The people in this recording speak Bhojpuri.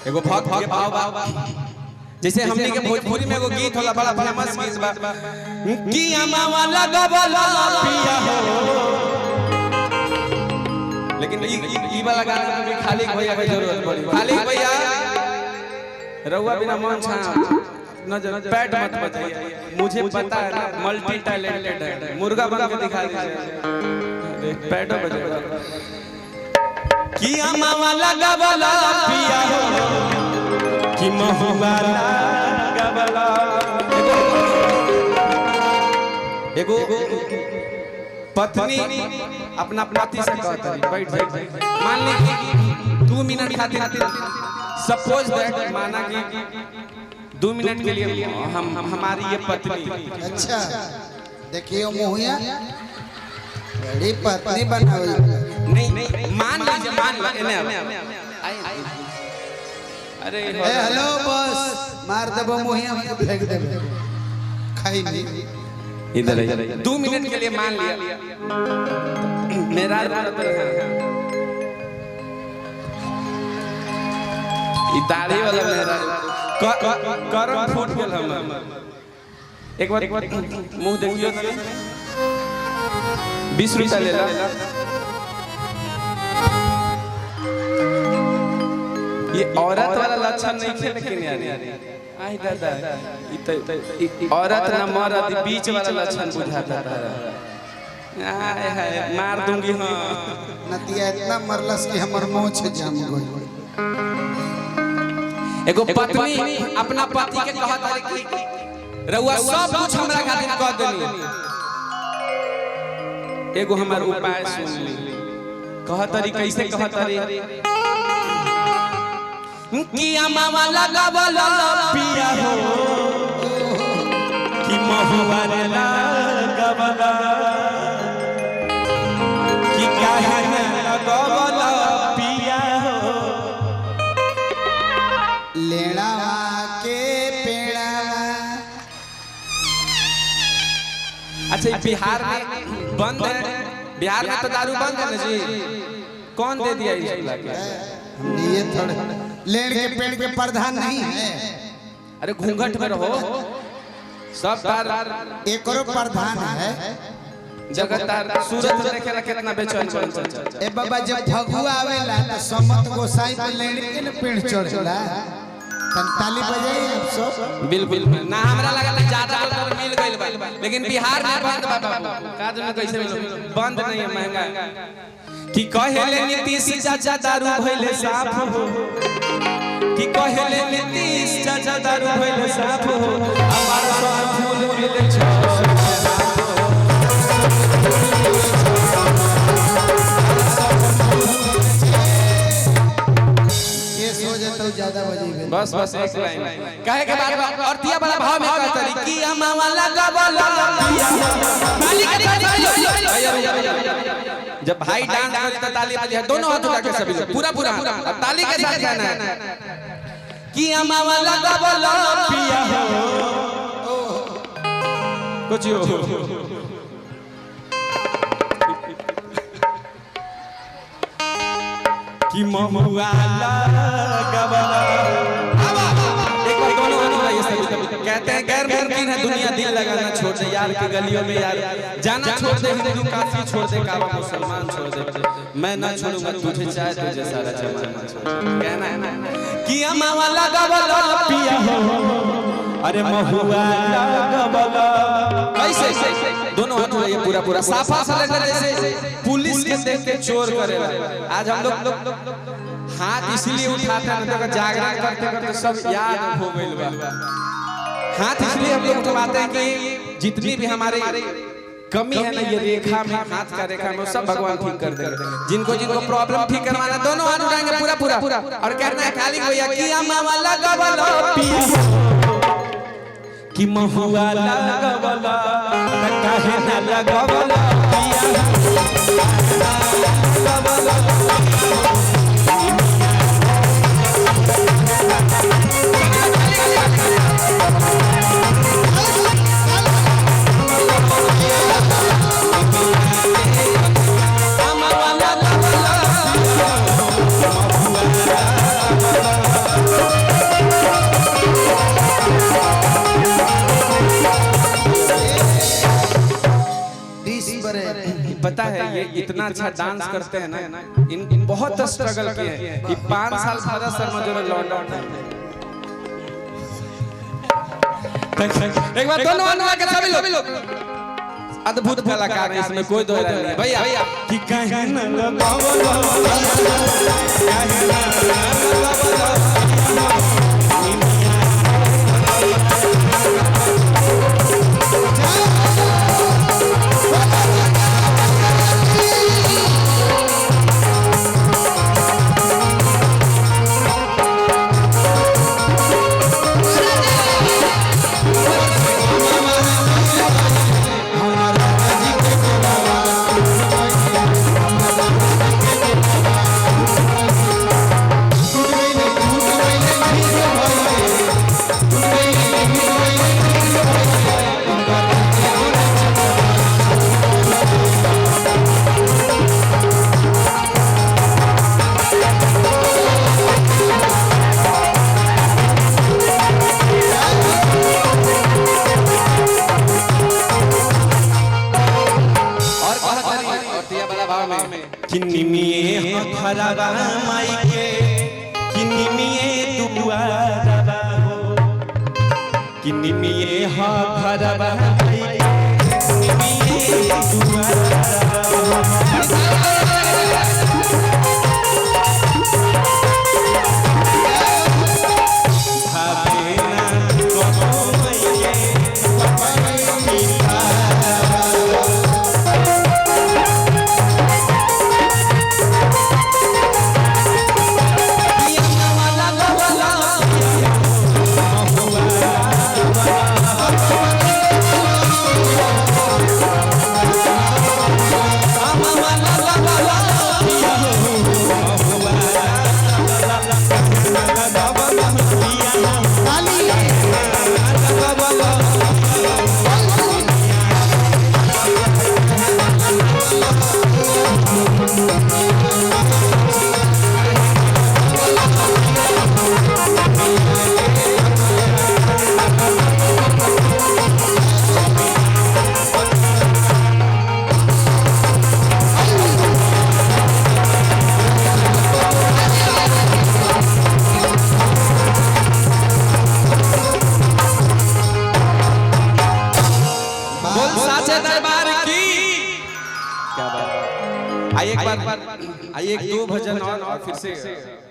एगो भक्त के भाव जैसे हमने के भोजपुरी में एगो गीत होला बड़ा फेमस गीत बा कि अमावा लगबला पिया हो, लेकिन ई वाला गाना में खाली भैया की जरूरत पड़ी। खाली भैया रउआ बिना मन छा नजर पैट मत बताइए, मुझे पता है ना मल्टी टैलेंटेड है, मुर्गा बन के दिखा दीजिए पैटो बजेगा कि अमावा लगबला पिया हो कि महुआ लगबला। एगो पत्नी अपना पति से कहता है बैठ बैठ, मान ली कि 2 मिनट खातिर सपोज दैट माना कि 2 मिनट के लिए हमारी ये पत्नी। अच्छा देखिए मोहिया बड़ी पत्नी बनाई नहीं मान लीजिए, मान अरे हेलो बस मार देबो मोहिया फेंक देबो खाई नहीं इधर 2 मिनट के लिए मान लिया मेरा दाढ़ी वाला मेरा करम फूट गेल हम। एक बार मुंह देखियो 20 रुपया ले ला। ये औरत वाला लक्षण नहीं थे लेकिन यार आई दादा औरत ना मर्द बीच वाला लक्षण बुझाता था। आय हाय मार दूंगी हां नतिया इतना मरलस कि हमर मोछ जाम गई। एगो पत्नी अपना पति के कहत है कि रउआ सब कुछ हमरा खातिर कह देनी, एगो हमर उपाय सुन ली। कहत है कैसे कहत है कि अमावा लगबला पिया हो कि महुआ लगबला कि काहे लगबला पिया हो लेना के पेड़ा। अच्छा बिहार में बंद है, बिहार में तो दारू बंद है ना जी, कौन दे दिया इसको लाके? ये थोड़े लेन के पेड़ के प्रधान नहीं है। अरे घूंघट में रहो सब तार एकरो प्रधान है जगतार सूरज देखे ना कितना बेचैन चल। ए बाबा जब फगुआ आवेला तो सम्मत गोसाई पे लेन के न पेड़ चढ़ला ताली बजाई आप सब। बिल्कुल ना हमरा लगा था ज्यादा लोग मिल गइल बा, लेकिन बिहार में बंद बा बाबू। काज में कैसे बंद नहीं है, महंगा कि कहेले नीतीश चाचा दारू भइले साफ हो, कि कहेले नीतीश चाचा दारू भइले साफ हो, हमारा सब फूल मिले छो। ये सो जाता ज्यादा बजेगा। बस बस एक लाइन कहे के बाद और तिया वाला भाव में कहता है कि अमावा लगबला जब भाई डांस करे तो ताली बजे, दोनों हाथ उठा के सभी लोग पूरा पूरा अब ताली के साथ गाना है कि अमावा लगबला पिया हो कुछ हो कि महुआ लगबला। एक बार दोनों हाथ उठाइए सभी। कहते हैं गैर मुमकिन है दुनिया दिल लगाना छोड़ दे, यार के गलियों में यार जाना छोड़ दे, हिंदू काफी छोड़ दे, काबा मुसलमान छोड़ दे, मैं ना छोड़ूंगा तुझे चाहे तुझे सारा जमाना छोड़ दे। कहना है ना कि अमावा लगबला पिया हो, अरे महुआ लगबला। कैसे दोनों हाथ उठाइए पूरा पूरा साफा सा लग रहा है जैसे पुलिस के देख के चोर करेगा। आज हम लोग हाथ इसलिए उठाते हैं तो जागरण करते करते सब याद हो गइल बा। हाथ इसलिए हम लोग उठवाते हैं कि जितनी भी हमारे कमी है ना ये रेखा में, हाथ का रेखा में सब भगवान ठीक कर देंगे। जिनको जिनको प्रॉब्लम ठीक करवाना दोनों हाथ उठाएंगे पूरा पूरा और कहना है खाली भैया कि अमावा लगबला पिया कि महुआ लगबला काहे ना लगबला पिया पता है ये इतना अच्छा डांस करते हैं ना, इन बहुत स्ट्रगल किए हैं। ये 5 साल भरत शर्मा जो लौंडा एक बार दोनों अनुवा के सभी लोग अद्भुत कलाकार हैं, इसमें कोई दो राय नहीं भैया। कि कहे न किन्नीमिए हखराबा माई के किन्नीमिए दुआरबा हो किन्नीमिए हखराबा माई के किन्नीमिए दुआरबा हो आइए एक बार आइए 1-2 भजन और फिर से